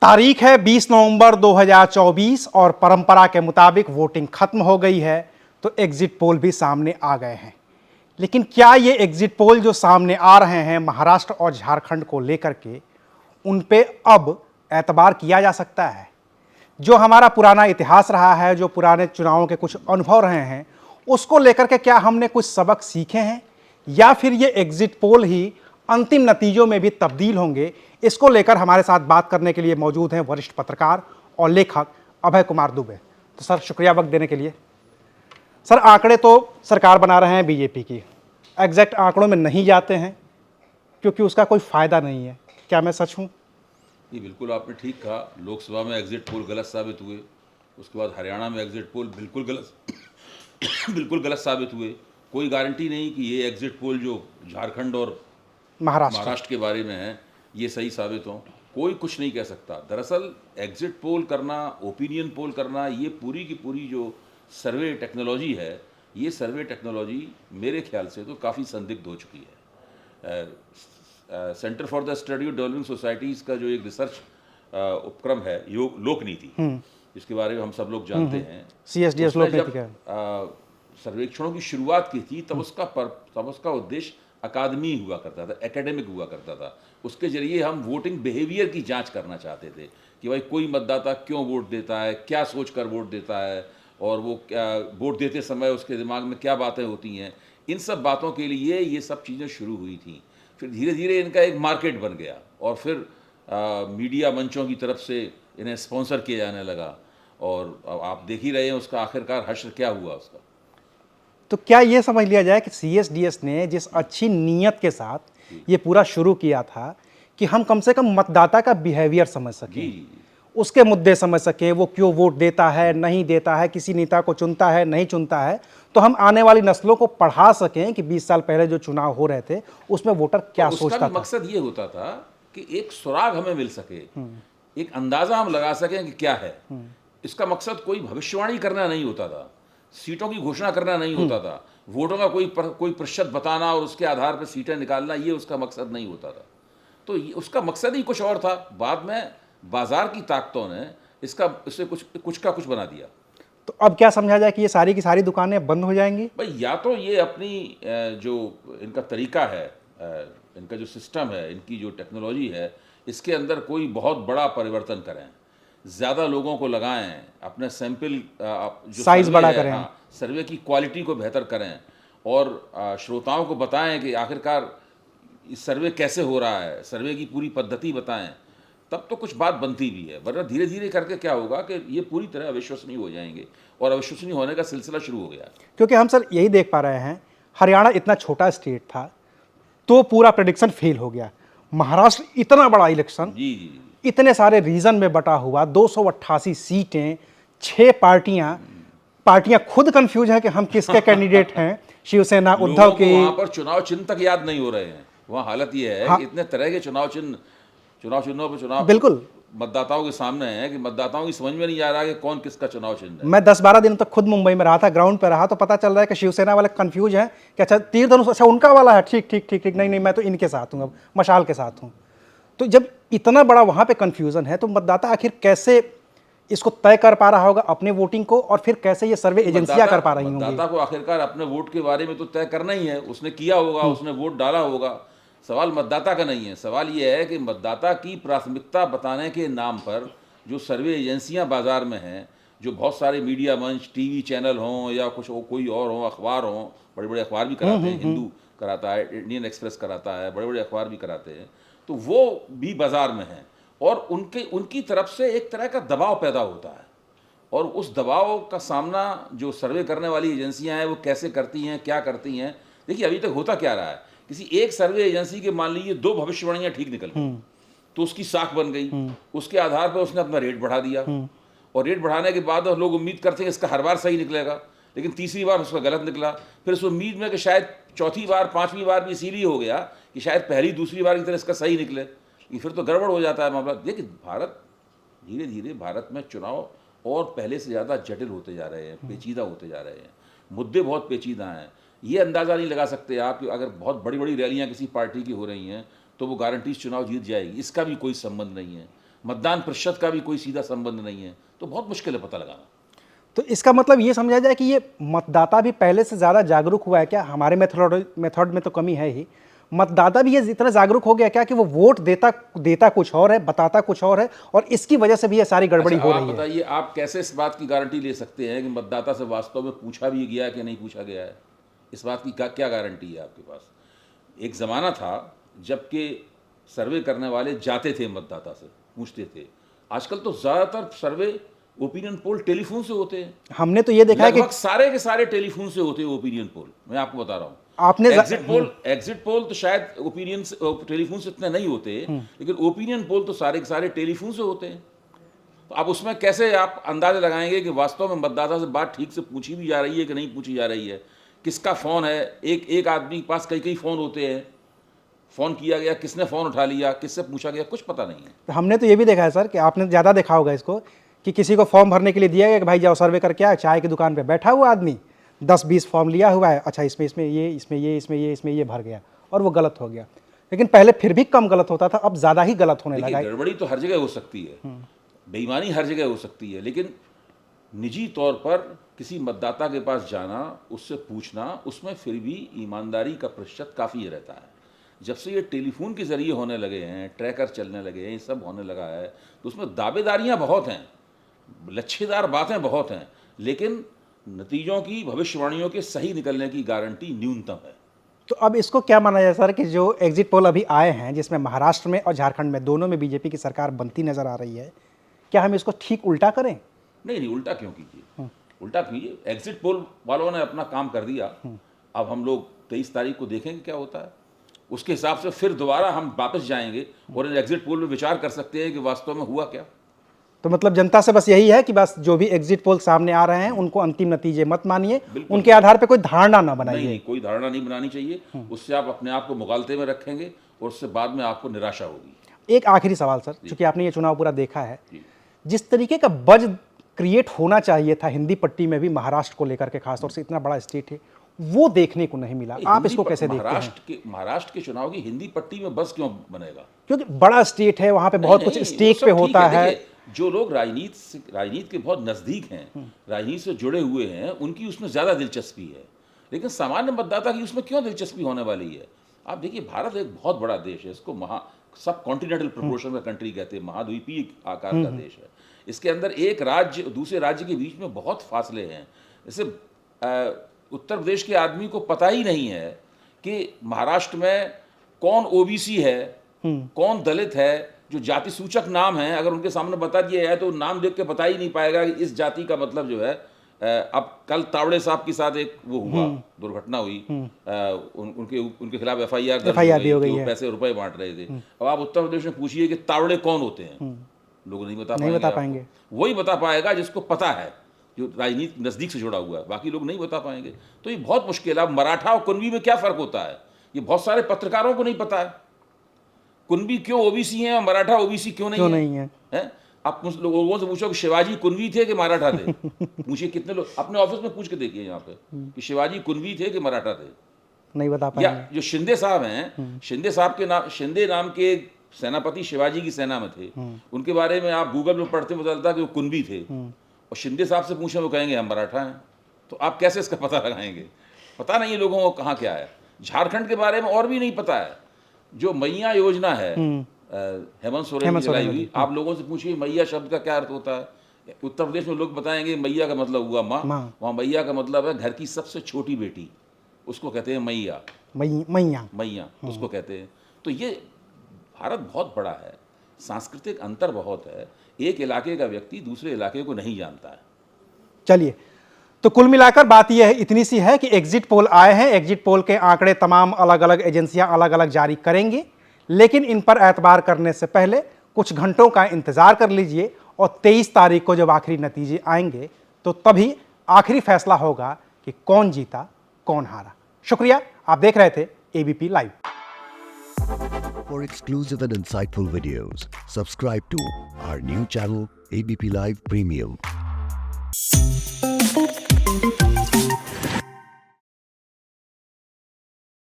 तारीख है 20 नवंबर 2024 और परंपरा के मुताबिक वोटिंग खत्म हो गई है, तो एग्जिट पोल भी सामने आ गए हैं। लेकिन क्या ये एग्जिट पोल जो सामने आ रहे हैं महाराष्ट्र और झारखंड को लेकर के, उन पे अब एतबार किया जा सकता है? जो हमारा पुराना इतिहास रहा है, जो पुराने चुनावों के कुछ अनुभव रहे हैं, उसको लेकर के क्या हमने कुछ सबक सीखे हैं, या फिर ये एग्जिट पोल ही अंतिम नतीजों में भी तब्दील होंगे? इसको लेकर हमारे साथ बात करने के लिए मौजूद हैं वरिष्ठ पत्रकार और लेखक अभय कुमार दुबे। तो सर, शुक्रिया वक्त देने के लिए। सर, आंकड़े तो सरकार बना रहे हैं बीजेपी की, एग्जैक्ट आंकड़ों में नहीं जाते हैं क्योंकि उसका कोई फायदा नहीं है। क्या मैं सच हूँ? ये बिल्कुल आपने ठीक कहा। लोकसभा में एग्जिट पोल गलत साबित हुए, उसके बाद हरियाणा में एग्जिट पोल बिल्कुल गलत बिल्कुल गलत साबित हुए। कोई गारंटी नहीं कि ये एग्जिट पोल जो झारखंड और महाराष्ट्र के बारे में है ये सही साबित हो। कोई कुछ नहीं कह सकता। दरअसल एग्जिट पोल करना, ओपिनियन पोल करना, ये पूरी की पूरी जो सर्वे टेक्नोलॉजी है, ये सर्वे टेक्नोलॉजी मेरे ख्याल से तो काफ़ी संदिग्ध हो चुकी है। Centre for the study of developing societies का जो एक रिसर्च उपक्रम है लोक नीति, जिसके बारे में हम सब लोग जानते हैं, CSDS लोक नीति का सर्वेक्षणों की शुरुआत की थी, तब उसका उद्देश्य अकादमी हुआ करता था, एकेडमिक हुआ करता था। उसके जरिए हम वोटिंग बिहेवियर की जांच करना चाहते थे कि भाई कोई मतदाता क्यों वोट देता है, क्या सोचकर वोट देता है, और वो क्या वोट देते समय उसके दिमाग में क्या बातें होती हैं। इन सब बातों के लिए ये सब चीज़ें शुरू हुई थी। फिर धीरे धीरे इनका एक मार्केट बन गया और फिर मीडिया मंचों की तरफ से इन्हें स्पॉन्सर किया जाने लगा, और आप देख ही रहे हैं उसका आखिरकार हश्र क्या हुआ उसका। तो क्या ये समझ लिया जाए कि CSDS ने जिस अच्छी नीयत के साथ ये पूरा शुरू किया था कि हम कम से कम मतदाता का बिहेवियर समझ सकें, उसके मुद्दे समझ सकें, वो क्यों वोट देता है, नहीं देता है, किसी नेता को चुनता है, नहीं चुनता है, तो हम आने वाली नस्लों को पढ़ा सकें कि 20 साल पहले जो चुनाव हो रहे थे उसमें वोटर क्या सोचता था। मकसद ये होता था कि एक सुराग हमें मिल सके, एक अंदाजा हम लगा सकें कि क्या है। इसका मकसद कोई भविष्यवाणी करना नहीं होता था, सीटों की घोषणा करना नहीं होता था, वोटों का कोई प्रतिशत बताना और उसके आधार पर सीटें निकालना, ये उसका मकसद नहीं होता था। तो उसका मकसद ही कुछ और था। बाद में बाजार की ताकतों ने इसे कुछ का कुछ बना दिया। तो अब क्या समझा जाए कि ये सारी की सारी दुकानें बंद हो जाएंगी? भाई, या तो ये अपनी जो इनका तरीका है, इनका जो सिस्टम है, इनकी जो टेक्नोलॉजी है, इसके अंदर कोई बहुत बड़ा परिवर्तन करें, ज़्यादा लोगों को लगाएं, अपने सैंपल जो साइज बड़ा करें, सर्वे की क्वालिटी को बेहतर करें, और श्रोताओं को बताएं कि आखिरकार इस सर्वे कैसे हो रहा है, सर्वे की पूरी पद्धति बताएं, तब तो कुछ बात बनती भी है। वरना धीरे धीरे करके क्या होगा कि ये पूरी तरह अविश्वसनीय हो जाएंगे, और अविश्वसनीय होने का सिलसिला शुरू हो गया। क्योंकि हम सर यही देख पा रहे हैं, हरियाणा इतना छोटा स्टेट था तो पूरा प्रेडिक्शन फेल हो गया। महाराष्ट्र इतना बड़ा इलेक्शन, जी, इतने सारे रीजन में बटा हुआ, 288 सीटें, 6 पार्टियां खुद कंफ्यूज है कि हम किसके कैंडिडेट हैं, शिवसेना, उद्धव के। वहां पर चुनाव चिन्ह तक याद नहीं हो रहे हैं। वहाँ हालत ये है कि इतने तरह के चुनाव चिन्हों पर चुनाव बिल्कुल मतदाताओं के सामने है कि मतदाताओं की समझ में नहीं आ रहा कि कौन किसका चुनाव चिन्ह है। मैं 10-12 दिन तक खुद मुंबई में रहा था, ग्राउंड पे रहा, तो पता चल रहा है कि शिवसेना वाले कंफ्यूज हैं कि अच्छा तीर धनुष, अच्छा उनका वाला है, ठीक ठीक ठीक ठीक, नहीं मैं तो इनके साथ हूँ, अब मशाल के साथ हूँ। तो जब इतना बड़ा वहाँ पे कंफ्यूजन है, तो मतदाता आखिर कैसे इसको तय कर पा रहा होगा अपने वोटिंग को, और फिर कैसे ये सर्वे एजेंसियां कर पा रही होंगी? मतदाता को आखिरकार अपने वोट के बारे में तो तय करना ही है, उसने किया होगा, उसने वोट डाला होगा। सवाल मतदाता का नहीं है। सवाल ये है कि मतदाता की प्राथमिकता बताने के नाम पर जो सर्वे एजेंसियां बाजार में हैं, जो बहुत सारे मीडिया मंच, टीवी चैनल हों या कोई और हो, अखबार हों, बड़े बड़े अखबार भी कराते हैं, हिंदू कराता है, इंडियन एक्सप्रेस कराता है, बड़े बड़े अखबार भी कराते हैं, तो वो भी बाजार में हैं, और उनकी तरफ से एक तरह का दबाव पैदा होता है। और उस दबाव का सामना जो सर्वे करने वाली एजेंसियां हैं वो कैसे करती हैं, क्या करती हैं। देखिए, अभी तक होता क्या रहा है, किसी एक सर्वे एजेंसी के मान लीजिए 2 भविष्यवाणियां ठीक निकल गई, तो उसकी साख बन गई, उसके आधार पर उसने अपना रेट बढ़ा दिया, और रेट बढ़ाने के बाद लोग उम्मीद करते हैं इसका हर बार सही निकलेगा, लेकिन तीसरी बार उसका गलत निकला। फिर उस उम्मीद में कि शायद चौथी बार, 5वीं बार भी इसीलिए हो गया कि शायद पहली दूसरी बार की तरह इसका सही निकले, फिर तो गड़बड़ हो जाता है मामला। देखिए, धीरे धीरे भारत में चुनाव और पहले से ज़्यादा जटिल होते जा रहे हैं, पेचीदा होते जा रहे हैं, मुद्दे बहुत पेचीदा हैं। ये अंदाज़ा नहीं लगा सकते आप कि अगर बहुत बड़ी बड़ी रैलियां किसी पार्टी की हो रही हैं तो वो गारंटीज चुनाव जीत जाएगी, इसका भी कोई संबंध नहीं है। मतदान प्रतिशत का भी कोई सीधा संबंध नहीं है, तो बहुत मुश्किल है पता लगाना। तो इसका मतलब ये समझा जाए कि ये मतदाता भी पहले से ज़्यादा जागरूक हुआ है क्या? हमारे मेथड में तो कमी है ही, मतदाता भी ये इतना जागरूक हो गया क्या कि वो वोट देता कुछ और है, बताता कुछ और है, और इसकी वजह से भी ये सारी गड़बड़ी हो आप रही है। बताइए, आप कैसे इस बात की गारंटी ले सकते हैं कि मतदाता से वास्तव में पूछा भी गया कि नहीं पूछा गया है? इस बात की क्या गारंटी है आपके पास? एक ज़माना था जबकि सर्वे करने वाले जाते थे मतदाता से, पूछते थे। आजकल तो ज़्यादातर सर्वे ओपिनियन पोल टेलीफोन से होते हैं। हमने तो ये देखा है कि लगभग सारे के सारे टेलीफोन से होते हैं ओपिनियन पोल, मैं आपको बता रहा हूँ। आपने एग्जिट पोल तो शायद ओपिनियन टेलीफोन से इतने नहीं होते, लेकिन ओपिनियन पोल तो सारे के सारे टेलीफोन से होते हैं। तो आप उसमें कैसे आप अंदाजा लगाएंगे कि वास्तव में मतदाता से बात ठीक से पूछी भी जा रही है कि नहीं पूछी जा रही है? किसका फ़ोन है? एक आदमी के पास कई फ़ोन होते हैं, फ़ोन किया गया, किसने फ़ोन उठा लिया, किससे पूछा गया, कुछ पता नहीं है। हमने तो ये भी देखा है सर कि आपने ज़्यादा देखा होगा इसको, कि किसी को फॉर्म भरने के लिए दिया गया कि भाई जाओ सर्वे करके आए, चाय की दुकान पे बैठा हुआ आदमी 10-20 फॉर्म लिया हुआ है, अच्छा इसमें ये भर गया और वो गलत हो गया। लेकिन पहले फिर भी कम गलत होता था, अब ज़्यादा ही गलत होने लगा है। गड़बड़ी तो हर जगह हो सकती है, बेईमानी हर जगह हो सकती है, लेकिन निजी तौर पर किसी मतदाता के पास जाना, उससे पूछना, उसमें फिर भी ईमानदारी का प्रतिशत काफ़ी रहता है। जब से ये टेलीफोन के ज़रिए होने लगे हैं, ट्रैकर चलने लगे हैं, ये सब होने लगा है, तो उसमें दावेदारियाँ बहुत हैं, लच्छेदार बातें बहुत हैं, लेकिन नतीजों की, भविष्यवाणियों के सही निकलने की गारंटी न्यूनतम है। तो अब इसको क्या माना जाए सर कि जो एग्जिट पोल अभी आए हैं, जिसमें महाराष्ट्र में और झारखंड में दोनों में बीजेपी की सरकार बनती नजर आ रही है, क्या हम इसको ठीक उल्टा करें? नहीं, उल्टा क्यों कीजिए, उल्टा कीजिए। एग्जिट पोल वालों ने अपना काम कर दिया, अब हम लोग 23 तारीख को देखेंगे क्या होता है। उसके हिसाब से फिर दोबारा हम वापस जाएंगे और एग्जिट पोल में विचार कर सकते हैं कि वास्तव में हुआ क्या। तो मतलब जनता से बस यही है कि बस जो भी एग्जिट पोल सामने आ रहे हैं उनको अंतिम नतीजे मत मानिए, उनके आधार पर कोई धारणा ना बनाइए। नहीं, कोई धारणा नहीं बनानी चाहिए, उससे आप अपने आप को मुगालते में रखेंगे और उससे बाद में आपको निराशा होगी। एक आखिरी सवाल सर, क्योंकि आपने ये चुनाव पूरा देखा है, जिस तरीके का बज क्रिएट होना चाहिए था हिंदी पट्टी में भी महाराष्ट्र को लेकर के, खासतौर से इतना बड़ा स्टेट है, वो देखने को नहीं मिला। आप इसको कैसे देखते हैं? महाराष्ट्र के चुनाव की हिंदी पट्टी में बस क्यों बनेगा? क्योंकि बड़ा स्टेट है, वहां पे बहुत कुछ स्टेक पे होता है। जो लोग राजनीति के बहुत नजदीक हैं, राजनीति से जुड़े हुए हैं, उनकी उसमें ज्यादा दिलचस्पी है, लेकिन सामान्य मतदाता की उसमें क्यों दिलचस्पी होने वाली है? आप देखिए, भारत एक बहुत बड़ा देश है, इसको सब कॉन्टिनेंटल प्रोपोर्शन का कंट्री कहते हैं, महाद्वीपीय आकार का देश है। इसके अंदर एक राज्य दूसरे राज्य के बीच में बहुत फासले हैं। जैसे उत्तर प्रदेश के आदमी को पता ही नहीं है कि महाराष्ट्र में कौन ओबीसी है, कौन दलित है। जो जाति सूचक नाम है, अगर उनके सामने बता दिया जाए तो नाम देख के बता ही नहीं पाएगा कि इस जाति का मतलब जो है। अब कल तावड़े साहब के साथ एक वो हुआ, दुर्घटना हुई, उनके खिलाफ एफआईआर दर्ज हो गई, पैसे रुपए बांट रहे थे। अब आप उत्तर प्रदेश में पूछिए कि तावड़े कौन होते हैं, लोग नहीं बता पाएंगे। वही बता पाएगा जिसको पता है, जो राजनीति नज़दीक से जुड़ा हुआ है, बाकी लोग नहीं बता पाएंगे। तो ये बहुत मुश्किल है। अब मराठा और कुनबी में क्या फ़र्क होता है, ये बहुत सारे पत्रकारों को नहीं पता है। कुनबी क्यों ओबीसी हैं और मराठा ओबीसी क्यों नहीं है? आप लोगों से पूछो कि शिवाजी कुनबी थे कि मराठा थे। पूछिए, कितने लोग अपने ऑफिस में पूछ के देखिए यहाँ पे कि शिवाजी कुनबी थे कि मराठा थे, नहीं बता पाएंगे। या जो शिंदे साहब हैं, शिंदे साहब के नाम, शिंदे नाम के सेनापति शिवाजी की सेना में थे, उनके बारे में आप गूगल में पढ़ते पता चलता कि वो कुनबी थे, और शिंदे साहब से पूछे वो कहेंगे हम मराठा हैं। तो आप कैसे इसका पता लगाएंगे? पता नहीं है लोगों को कहाँ क्या है। झारखंड के बारे में और भी नहीं पता है। जो मैया योजना है, हेमंत सोरेन की चलाई हुई, आप लोगों से पूछिए मैया शब्द का क्या अर्थ होता है। उत्तर प्रदेश में लोग बताएंगे मैया का मतलब हुआ माँ, वहाँ मैया का मतलब है घर की सबसे छोटी बेटी, उसको कहते हैं मैया, मैया उसको कहते हैं। तो ये भारत बहुत बड़ा है, सांस्कृतिक अंतर बहुत है, एक इलाके का व्यक्ति दूसरे इलाके को नहीं जानता है। चलिए, तो कुल मिलाकर बात यह है, इतनी सी है कि एग्जिट पोल आए हैं, एग्जिट पोल के आंकड़े तमाम अलग अलग एजेंसियां अलग अलग जारी करेंगी, लेकिन इन पर एतबार करने से पहले कुछ घंटों का इंतजार कर लीजिए, और 23 तारीख को जब आखिरी नतीजे आएंगे तो तभी आखिरी फैसला होगा कि कौन जीता कौन हारा। शुक्रिया, आप देख रहे थे ABP live. For exclusive and insightful videos, subscribe to our new channel ABP Live Premium.